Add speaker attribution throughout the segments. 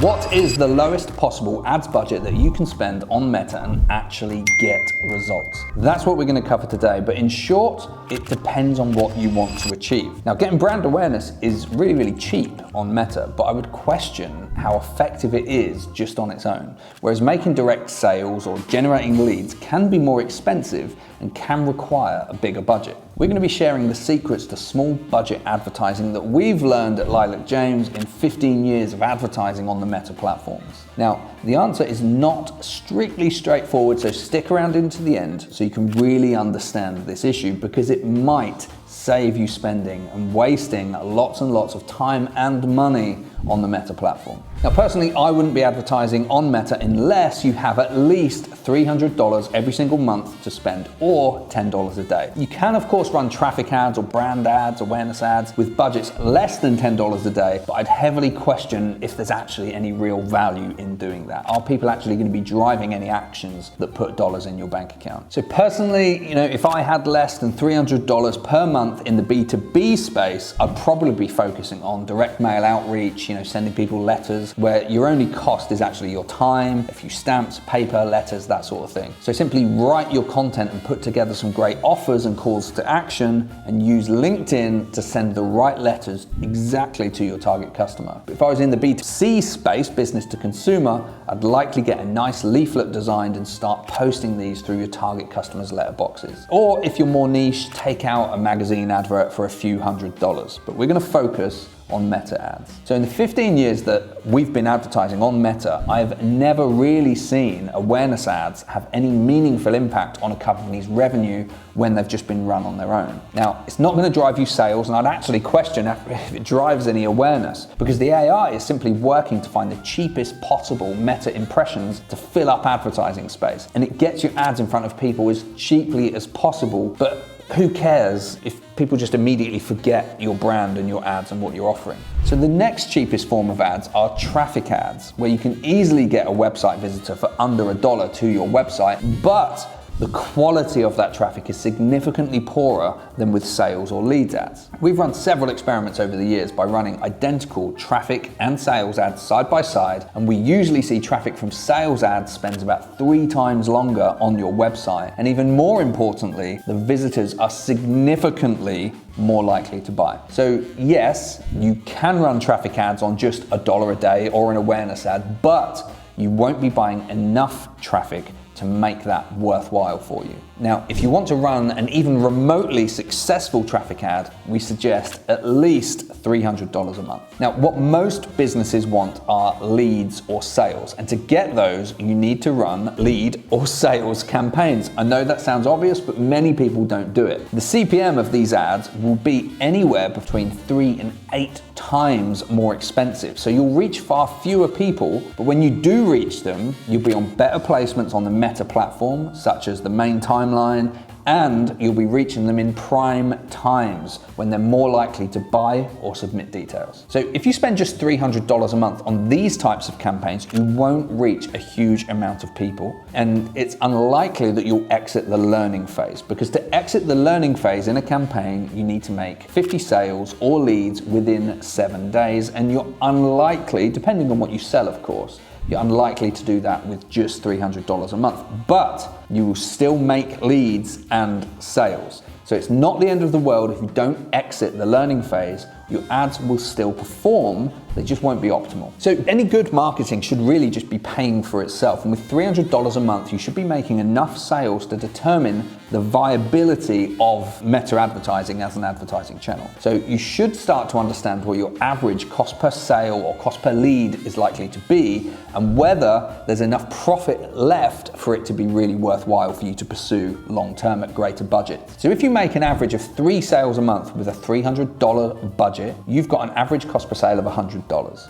Speaker 1: What is the lowest possible ads budget that you can spend on Meta and actually get results? That's what we're going to cover today, but in short, it depends on what you want to achieve. Now, getting brand awareness is really, really cheap on Meta, but I would question how effective it is just on its own. Whereas making direct sales or generating leads can be more expensive and can require a bigger budget. We're going to be sharing the secrets to small budget advertising that we've learned at Lilac James in 15 years of advertising on the Meta platforms. Now, the answer is not strictly straightforward, so stick around into the end so you can really understand this issue, because it might save you spending and wasting lots and lots of time and money on the Meta platform. Now, personally, I wouldn't be advertising on Meta unless you have at least $300 every single month to spend, or $10 a day. You can, of course, run traffic ads or brand ads, awareness ads with budgets less than $10 a day, but I'd heavily question if there's actually any real value in doing that. Are people actually going to be driving any actions that put dollars in your bank account? So personally, if I had less than $300 per month in the B2B space, I'd probably be focusing on direct mail outreach, sending people letters where your only cost is actually your time, a few stamps, paper, letters, that sort of thing. So simply write your content and put together some great offers and calls to action, and use LinkedIn to send the right letters exactly to your target customer. But if I was in the B2C space, business to consumer, I'd likely get a nice leaflet designed and start posting these through your target customers' letterboxes. Or if you're more niche, take out a magazine advert for a few $100s. But we're going to focus on Meta ads. So in the 15 years that we've been advertising on Meta, I've never really seen awareness ads have any meaningful impact on a company's revenue when they've just been run on their own. Now, it's not going to drive you sales, and I'd actually question if it drives any awareness, because the AI is simply working to find the cheapest possible Meta impressions to fill up advertising space, and it gets your ads in front of people as cheaply as possible. But who cares if people just immediately forget your brand and your ads and what you're offering? So the next cheapest form of ads are traffic ads, where you can easily get a website visitor for under $1 to your website, but the quality of that traffic is significantly poorer than with sales or leads ads. We've run several experiments over the years by running identical traffic and sales ads side by side, and we usually see traffic from sales ads spends about 3 times longer on your website. And even more importantly, the visitors are significantly more likely to buy. So yes, you can run traffic ads on just $1 a day or an awareness ad, but you won't be buying enough traffic to make that worthwhile for you. Now, if you want to run an even remotely successful traffic ad, we suggest at least $300 a month. Now, what most businesses want are leads or sales, and to get those, you need to run lead or sales campaigns. I know that sounds obvious, but many people don't do it. The CPM of these ads will be anywhere between 3 and 8 times more expensive. So you'll reach far fewer people, but when you do reach them, you'll be on better placements on the Meta platform, such as the main timeline, and you'll be reaching them in prime times when they're more likely to buy or submit details. So if you spend just $300 a month on these types of campaigns, you won't reach a huge amount of people, and it's unlikely that you'll exit the learning phase, because to exit the learning phase in a campaign, you need to make 50 sales or leads within 7 days, and you're unlikely, depending on what you sell of course, you're unlikely to do that with just $300 a month, but you will still make leads and sales. So it's not the end of the world if you don't exit the learning phase. Your ads will still perform, they just won't be optimal. So any good marketing should really just be paying for itself. And with $300 a month, you should be making enough sales to determine the viability of Meta advertising as an advertising channel. So you should start to understand what your average cost per sale or cost per lead is likely to be, and whether there's enough profit left for it to be really worthwhile for you to pursue long-term at greater budget. So if you make an average of 3 sales a month with a $300 budget, you've got an average cost per sale of $100.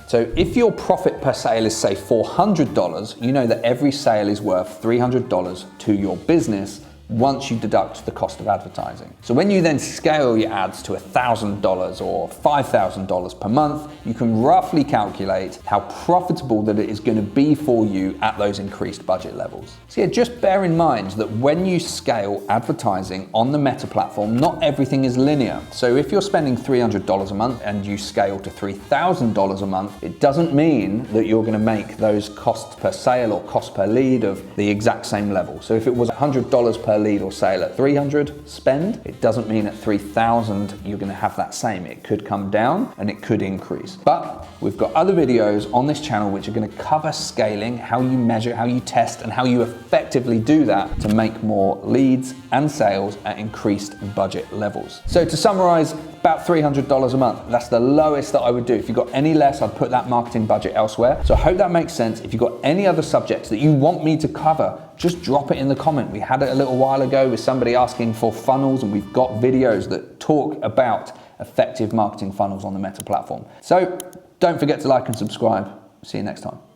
Speaker 1: So if your profit per sale is say $400, you know that every sale is worth $300 to your business once you deduct the cost of advertising. So when you then scale your ads to $1,000 or $5,000 per month, you can roughly calculate how profitable that it is going to be for you at those increased budget levels. So yeah, just bear in mind that when you scale advertising on the Meta platform, not everything is linear. So if you're spending $300 a month and you scale to $3,000 a month, it doesn't mean that you're going to make those cost per sale or cost per lead of the exact same level. So if it was $100 per lead or sale at 300 spend, it doesn't mean at 3,000 you're going to have that same. It could come down and it could increase. But we've got other videos on this channel which are going to cover scaling, how you measure, how you test, and how you effectively do that to make more leads and sales at increased budget levels. So to summarize, about $300 a month. That's the lowest that I would do. If you've got any less, I'd put that marketing budget elsewhere. So I hope that makes sense. If you've got any other subjects that you want me to cover, just drop it in the comment. We had it a little while ago with somebody asking for funnels, and we've got videos that talk about effective marketing funnels on the Meta platform. So don't forget to like and subscribe. See you next time.